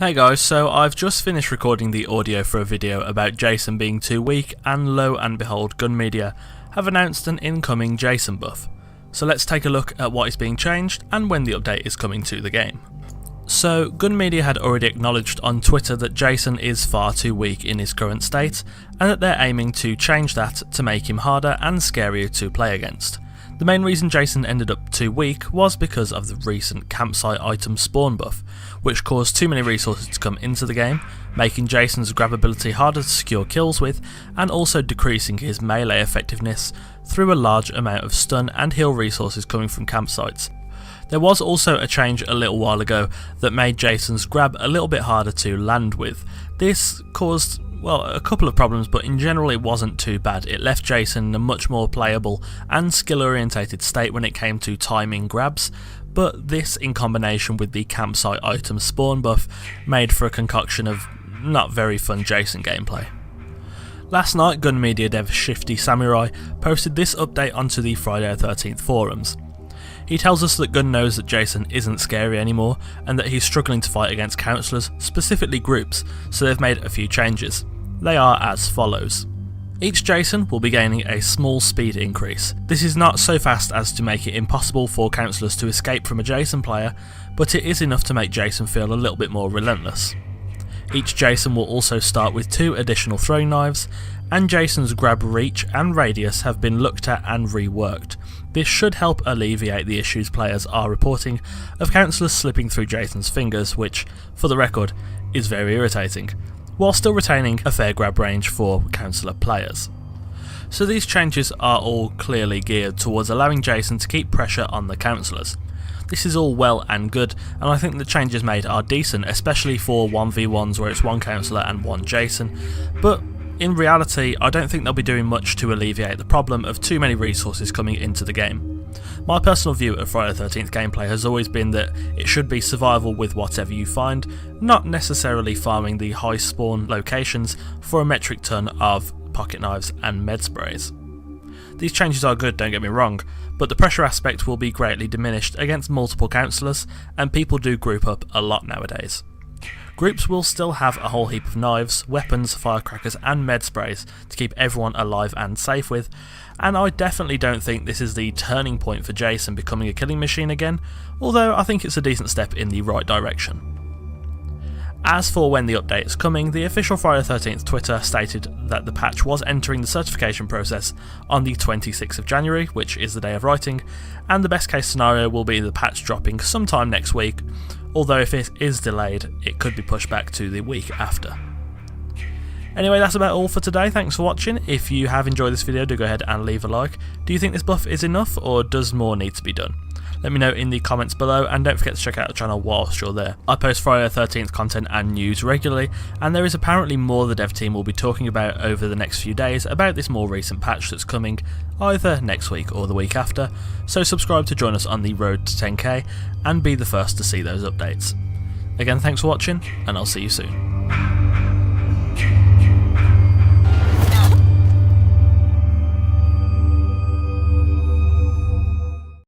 Hey guys, so I've just finished recording the audio for a video about Jason being too weak, and lo and behold, Gun Media have announced an incoming Jason buff. So let's take a look at what is being changed and when the update is coming to the game. So Gun Media had already acknowledged on Twitter that Jason is far too weak in his current state, and that they're aiming to change that to make him harder and scarier to play against. The main reason Jason ended up too weak was because of the recent campsite item spawn buff, which caused too many resources to come into the game, making Jason's grab ability harder to secure kills with, and also decreasing his melee effectiveness through a large amount of stun and heal resources coming from campsites. There was also a change a little while ago that made Jason's grab a little bit harder to land with. This caused, well, a couple of problems, but in general it wasn't too bad. It left Jason in a much more playable and skill orientated state when it came to timing grabs, but this in combination with the campsite item spawn buff made for a concoction of not very fun Jason gameplay. Last night, Gun Media dev Shifty Samurai posted this update onto the Friday the 13th forums. He tells us that Gun knows that Jason isn't scary anymore and that he's struggling to fight against counsellors, specifically groups, so they've made a few changes. They are as follows. Each Jason will be gaining a small speed increase. This is not so fast as to make it impossible for counsellors to escape from a Jason player, but it is enough to make Jason feel a little bit more relentless. Each Jason will also start with 2 additional throwing knives, and Jason's grab reach and radius have been looked at and reworked. This should help alleviate the issues players are reporting of counsellors slipping through Jason's fingers, which, for the record, is very irritating, while still retaining a fair grab range for counsellor players. So these changes are all clearly geared towards allowing Jason to keep pressure on the counsellors. This is all well and good, and I think the changes made are decent, especially for 1v1s where it's one counsellor and one Jason, but in reality I don't think they'll be doing much to alleviate the problem of too many resources coming into the game. My personal view of Friday the 13th gameplay has always been that it should be survival with whatever you find, not necessarily farming the high spawn locations for a metric ton of pocket knives and med sprays. These changes are good, don't get me wrong, but the pressure aspect will be greatly diminished against multiple counsellors, and people do group up a lot nowadays. Groups will still have a whole heap of knives, weapons, firecrackers and med sprays to keep everyone alive and safe with, and I definitely don't think this is the turning point for Jason becoming a killing machine again, although I think it's a decent step in the right direction. As for when the update is coming, the official Friday the 13th Twitter stated that the patch was entering the certification process on the 26th of January, which is the day of writing, and the best case scenario will be the patch dropping sometime next week, although if it is delayed, it could be pushed back to the week after. Anyway, that's about all for today. Thanks for watching. If you have enjoyed this video, do go ahead and leave a like. Do you think this buff is enough, or does more need to be done? Let me know in the comments below, and don't forget to check out the channel whilst you're there. I post Friday the 13th content and news regularly, and there is apparently more the dev team will be talking about over the next few days about this more recent patch that's coming either next week or the week after, so subscribe to join us on the road to 10k and be the first to see those updates. Again, thanks for watching, and I'll see you soon.